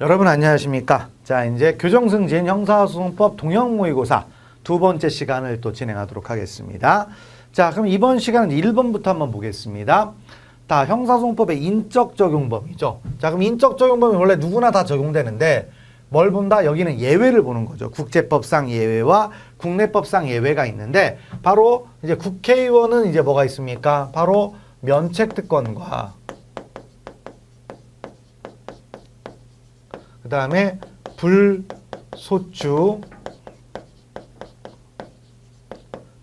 여러분 안녕하십니까? 자, 이제 교정승진 형사소송법 동형모의고사 두 번째 시간을 또 진행하도록 하겠습니다. 자, 그럼 이번 시간은 1번부터 한번 보겠습니다. 다 형사소송법의 인적 적용 범위죠. 자, 그럼 인적 적용 범위 원래 누구나 다 적용되는데 뭘 본다? 여기는 예외를 보는 거죠. 국제법상 예외와 국내법상 예외가 있는데 바로 이제 국회의원은 이제 뭐가 있습니까? 바로 면책특권과 그 다음에 불소추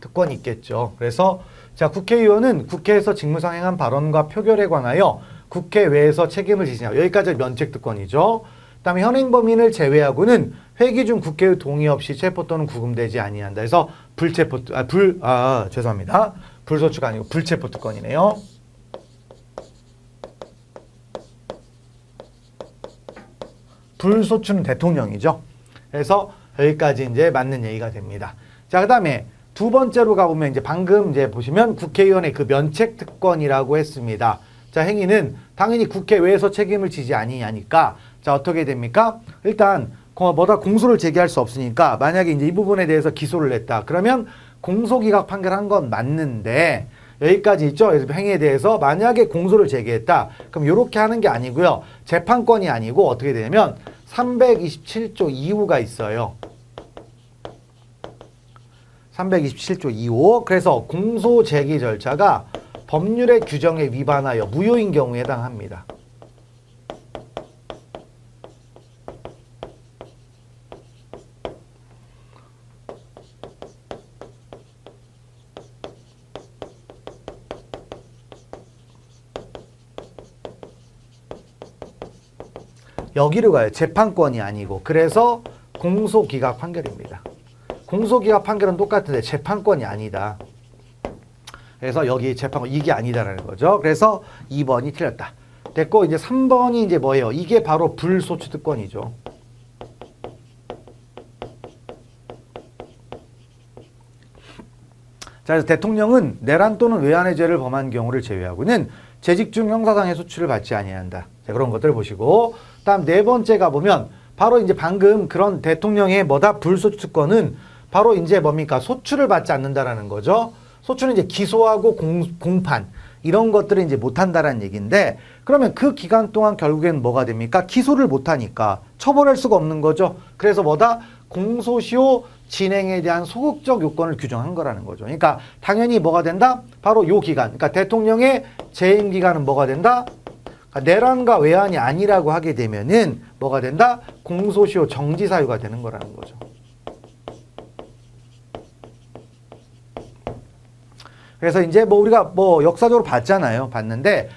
특권이 있겠죠. 그래서 자, 국회의원은 국회에서 직무상행한 발언과 표결에 관하여 국회외에서 책임을 지시냐. 여기까지 면책특권이죠. 그 다음에 현행범인을 제외하고는 회기 중 국회의 동의 없이 체포 또는 구금되지 아니한다. 그래서 죄송합니다. 불소추가 아니고 불체포 특권이네요. 불소추는 대통령이죠. 그래서 여기까지 이제 맞는 얘기가 됩니다. 자, 그 다음에 두 번째로 가보면 이제 방금 이제 보시면 국회의원의 그 면책특권이라고 했습니다. 자, 행위는 당연히 국회외에서 책임을 지지 아니하니까 자, 어떻게 됩니까? 일단 공소를 제기할 수 없으니까 만약에 이제 이 부분에 대해서 기소를 냈다. 그러면 공소기각 판결한 건 맞는데 여기까지 있죠. 그래서 행위에 대해서 만약에 공소를 제기했다. 그럼 이렇게 하는 게 아니고요. 재판권이 아니고 어떻게 되냐면 327조 2호가 있어요. 327조 2호. 그래서 공소 제기 절차가 법률의 규정에 위반하여 무효인 경우에 해당합니다. 여기로 가요. 재판권이 아니고. 그래서 공소기각 판결입니다. 공소기각 판결은 똑같은데 재판권이 아니다. 그래서 여기 재판권 이게 아니다라는 거죠. 그래서 2번이 틀렸다. 됐고 이제 3번이 이제 뭐예요? 이게 바로 불소추 특권이죠. 자, 그래서 대통령은 내란 또는 외환의 죄를 범한 경우를 제외하고는 재직 중 형사상의 소추를 받지 아니한다. 자, 그런 것들 보시고 다음 네 번째 가보면 바로 이제 방금 그런 대통령의 불소추 특권은 바로 이제 뭡니까? 소추를 받지 않는다라는 거죠. 소추는 이제 기소하고 공판 이런 것들을 이제 못한다라는 얘기인데 그러면 그 기간 동안 결국엔 뭐가 됩니까? 기소를 못하니까 처벌할 수가 없는 거죠. 그래서 공소시효 진행에 대한 소극적 요건을 규정한 거라는 거죠. 그러니까 당연히 뭐가 된다? 바로 요 기간. 그러니까 대통령의 재임 기간은 뭐가 된다? 그러니까 내란과 외환이 아니라고 하게 되면은 뭐가 된다? 공소시효 정지 사유가 되는 거라는 거죠. 그래서 이제 우리가 역사적으로 봤는데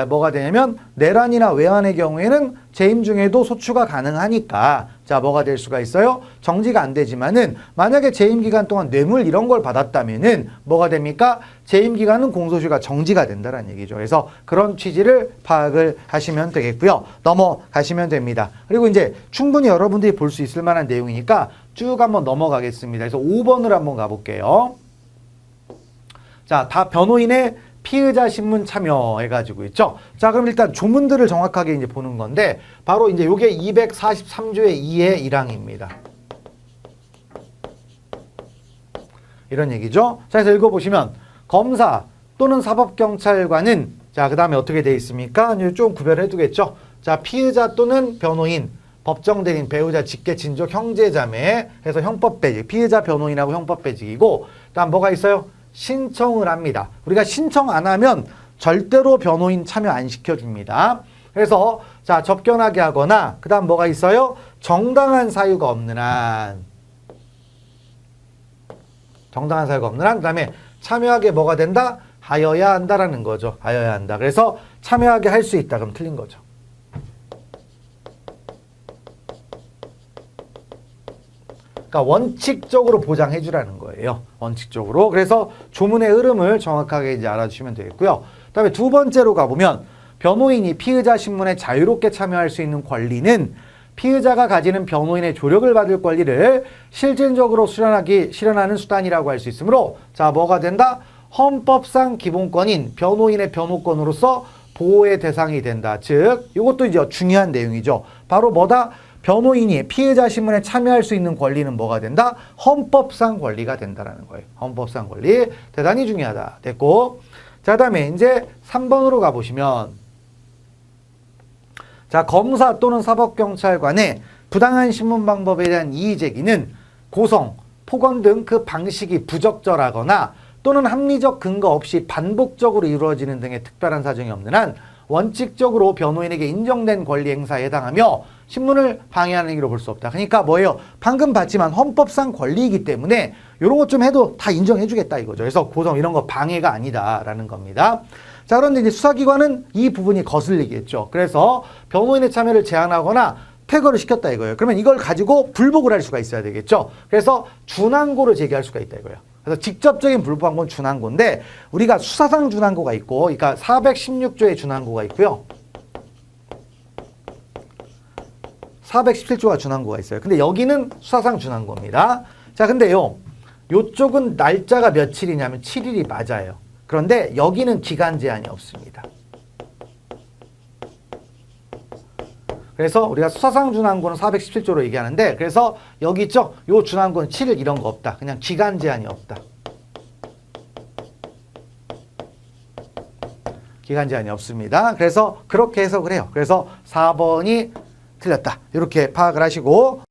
뭐가 되냐면 내란이나 외환의 경우에는 재임 중에도 소추가 가능하니까 자, 뭐가 될 수가 있어요? 정지가 안 되지만은 만약에 재임 기간 동안 뇌물 이런 걸 받았다면은 뭐가 됩니까? 재임 기간은 공소시효가 정지가 된다는 얘기죠. 그래서 그런 취지를 파악을 하시면 되겠고요. 넘어가시면 됩니다. 그리고 이제 충분히 여러분들이 볼 수 있을 만한 내용이니까 쭉 한번 넘어가겠습니다. 그래서 5번을 한번 가볼게요. 자, 다 변호인의 피의자 신문 참여해가지고 있죠. 자, 그럼 일단 조문들을 정확하게 이제 보는 건데, 바로 이제 요게 243조의 2의 1항입니다. 이런 얘기죠. 자, 그래서 읽어보시면, 검사 또는 사법경찰관은, 자, 그 다음에 어떻게 되어 있습니까? 좀 구별해 두겠죠. 자, 피의자 또는 변호인, 법정대리인, 배우자, 직계, 친족, 형제자매 해서 형법배직, 피의자, 변호인하고 형법배직이고, 다음 뭐가 있어요? 신청을 합니다. 우리가 신청 안 하면 절대로 변호인 참여 안 시켜줍니다. 그래서 자, 접견하게 하거나 그 다음 뭐가 있어요? 정당한 사유가 없는 한 그 다음에 참여하게 뭐가 된다? 하여야 한다라는 거죠. 하여야 한다. 그래서 참여하게 할 수 있다. 그럼 틀린 거죠. 그러니까 원칙적으로 보장해 주라는 거예요. 원칙적으로. 그래서 조문의 흐름을 정확하게 이제 알아주시면 되겠고요. 그다음에 두 번째로 가보면 변호인이 피의자 신문에 자유롭게 참여할 수 있는 권리는 피의자가 가지는 변호인의 조력을 받을 권리를 실질적으로 실현하는 수단이라고 할 수 있으므로 자, 뭐가 된다? 헌법상 기본권인 변호인의 변호권으로서 보호의 대상이 된다. 즉 이것도 이제 중요한 내용이죠. 바로 뭐다? 변호인이 피해자 신문에 참여할 수 있는 권리는 뭐가 된다? 헌법상 권리가 된다라는 거예요. 헌법상 권리 대단히 중요하다. 됐고, 자 그다음에 이제 3번으로 가보시면, 자 검사 또는 사법경찰관의 부당한 신문 방법에 대한 이의 제기는 고성, 폭언 등 그 방식이 부적절하거나 또는 합리적 근거 없이 반복적으로 이루어지는 등의 특별한 사정이 없는 한 원칙적으로 변호인에게 인정된 권리 행사에 해당하며 신문을 방해하는 행위로 볼 수 없다. 그러니까 뭐예요? 방금 봤지만 헌법상 권리이기 때문에 이런 것 좀 해도 다 인정해 주겠다 이거죠. 그래서 고성 이런 거 방해가 아니다라는 겁니다. 자, 그런데 이제 수사기관은 이 부분이 거슬리겠죠. 그래서 변호인의 참여를 제한하거나 퇴거를 시켰다 이거예요. 그러면 이걸 가지고 불복을 할 수가 있어야 되겠죠. 그래서 준항고를 제기할 수가 있다 이거예요. 그래서 직접적인 불복한 건 준항고인데, 우리가 수사상 준항고가 있고, 그러니까 416조의 준항고가 있고요. 417조가 준항고가 있어요. 근데 여기는 수사상 준항고입니다. 자, 근데요, 요쪽은 날짜가 며칠이냐면 7일이 맞아요. 그런데 여기는 기간 제한이 없습니다. 그래서 우리가 수사상 준항고는 417조로 얘기하는데, 그래서 여기 있죠? 요 준항고는 7일 이런 거 없다. 그냥 기간 제한이 없다. 기간 제한이 없습니다. 그래서 그렇게 해석을 해요. 그래서 4번이 틀렸다. 이렇게 파악을 하시고,